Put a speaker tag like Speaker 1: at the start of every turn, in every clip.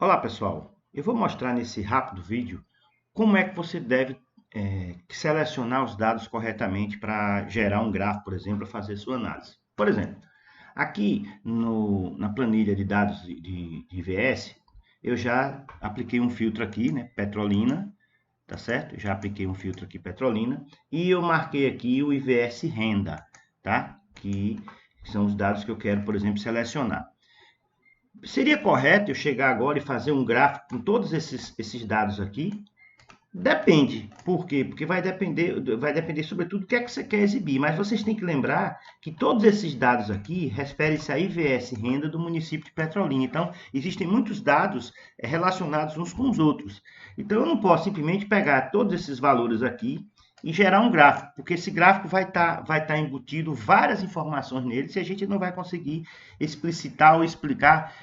Speaker 1: Olá pessoal, eu vou mostrar nesse rápido vídeo como é que você deve selecionar os dados corretamente para gerar um gráfico, por exemplo, para fazer sua análise. Por exemplo, aqui na planilha de dados de IVS, eu já apliquei um filtro aqui, né, Petrolina, tá certo? Já apliquei um filtro aqui Petrolina e eu marquei aqui o IVS Renda, tá? Que são os dados que eu quero, por exemplo, selecionar. Seria correto eu chegar agora e fazer um gráfico com todos esses dados aqui? Depende. Por quê? Porque vai depender sobretudo do que é que você quer exibir. Mas vocês têm que lembrar que todos esses dados aqui referem-se à IVS renda do município de Petrolina. Então, existem muitos dados relacionados uns com os outros. Então, eu não posso simplesmente pegar todos esses valores aqui e gerar um gráfico, porque esse gráfico vai tá embutido várias informações nele se a gente não vai conseguir explicitar ou explicar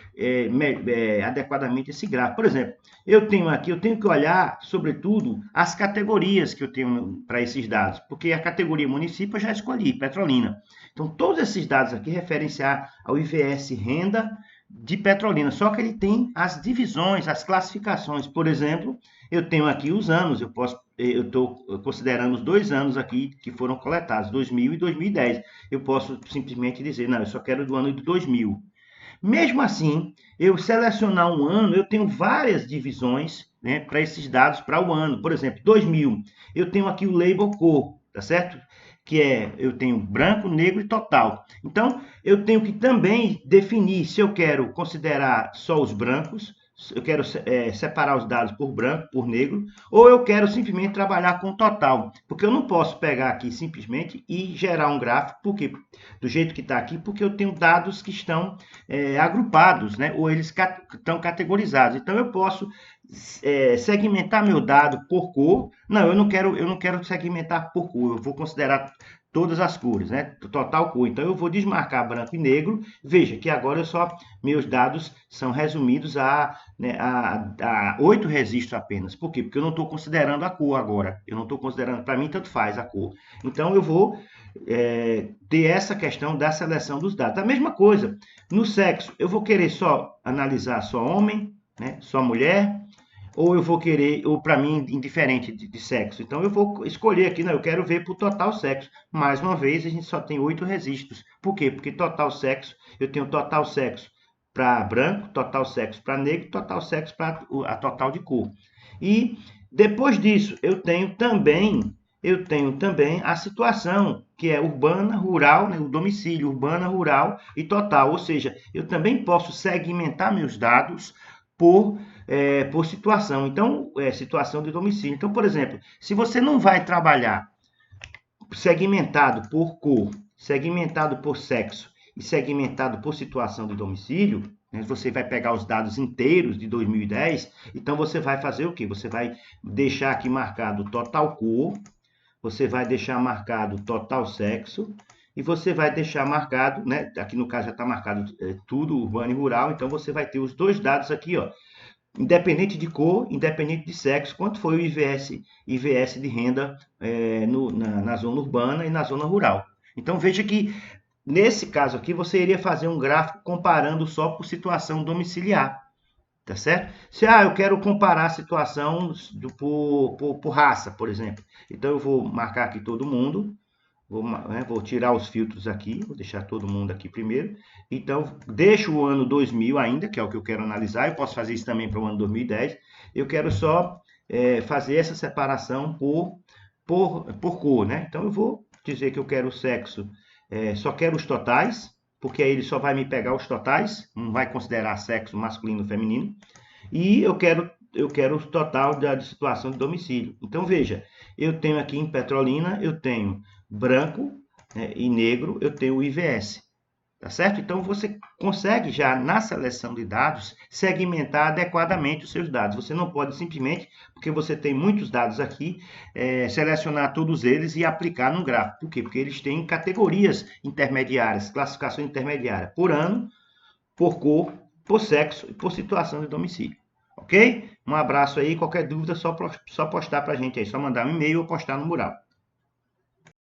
Speaker 1: adequadamente esse gráfico. Por exemplo, eu tenho que olhar, sobretudo, as categorias que eu tenho para esses dados, porque a categoria município eu já escolhi, Petrolina. Então, todos esses dados aqui referem-se ao IVS renda de Petrolina, só que ele tem as divisões, as classificações. Por exemplo, eu tenho aqui os anos, eu estou considerando os 2 anos aqui que foram coletados, 2000 e 2010. Eu posso simplesmente dizer, não, eu só quero do ano de 2000. Mesmo assim, eu selecionar um ano, eu tenho várias divisões, né, para esses dados para o ano. Por exemplo, 2000, eu tenho aqui o label cor, tá certo? Eu tenho branco, negro e total. Então, eu tenho que também definir se eu quero considerar só os brancos, eu quero separar os dados por branco, por negro, ou eu quero simplesmente trabalhar com total, porque eu não posso pegar aqui simplesmente e gerar um gráfico, porque do jeito que está aqui, porque eu tenho dados que estão agrupados, né? Ou eles estão categorizados. Então eu posso segmentar meu dado por cor. Não, eu não quero segmentar por cor. Eu vou considerar todas as cores, né? Total cor. Então eu vou desmarcar branco e negro. Veja que agora meus dados são resumidos a 8 registros apenas. Por quê? Porque eu não estou considerando a cor agora. Eu não estou considerando, para mim tanto faz a cor. Então eu vou ter essa questão da seleção dos dados. A mesma coisa no sexo. Eu vou querer só analisar só homem, né? Só mulher, ou eu vou querer, ou para mim, indiferente de sexo. Então eu vou escolher aqui, não, eu quero ver para o total sexo. Mais uma vez, a gente só tem 8 registros. Por quê? Porque total sexo, eu tenho total sexo para branco, total sexo para negro, total sexo para a total de cor. E depois disso, eu tenho também a situação, que é urbana, rural, né, o domicílio, urbana, rural e total. Ou seja, eu também posso segmentar meus dados por situação. Então, situação de domicílio. Então, por exemplo, se você não vai trabalhar segmentado por cor, segmentado por sexo e segmentado por situação de domicílio, né, você vai pegar os dados inteiros de 2010, então você vai fazer o quê? Você vai deixar aqui marcado total cor, você vai deixar marcado total sexo, e você vai deixar marcado, né? Aqui no caso já está marcado tudo, urbano e rural, então você vai ter os dois dados aqui, ó, independente de cor, independente de sexo, quanto foi o IVS de renda na zona urbana e na zona rural. Então veja que nesse caso aqui você iria fazer um gráfico comparando só por situação domiciliar, tá certo? Se eu quero comparar a situação por raça, por exemplo, então eu vou marcar aqui todo mundo. Vou tirar os filtros aqui, vou deixar todo mundo aqui primeiro. Então, deixo o ano 2000 ainda, que é o que eu quero analisar. Eu posso fazer isso também para o ano 2010. Eu quero só fazer essa separação por cor, né? Então, eu vou dizer que eu quero o sexo, só quero os totais, porque aí ele só vai me pegar os totais, não vai considerar sexo masculino ou feminino. E eu quero o total da situação de domicílio. Então, veja, eu tenho aqui em Petrolina, eu tenho branco, né, e negro, eu tenho o IVS, tá certo? Então, você consegue já, na seleção de dados, segmentar adequadamente os seus dados. Você não pode simplesmente, porque você tem muitos dados aqui, selecionar todos eles e aplicar no gráfico. Por quê? Porque eles têm categorias intermediárias, classificação intermediária, por ano, por cor, por sexo e por situação de domicílio. Ok? Um abraço aí, qualquer dúvida só postar para a gente aí, só mandar um e-mail ou postar no mural.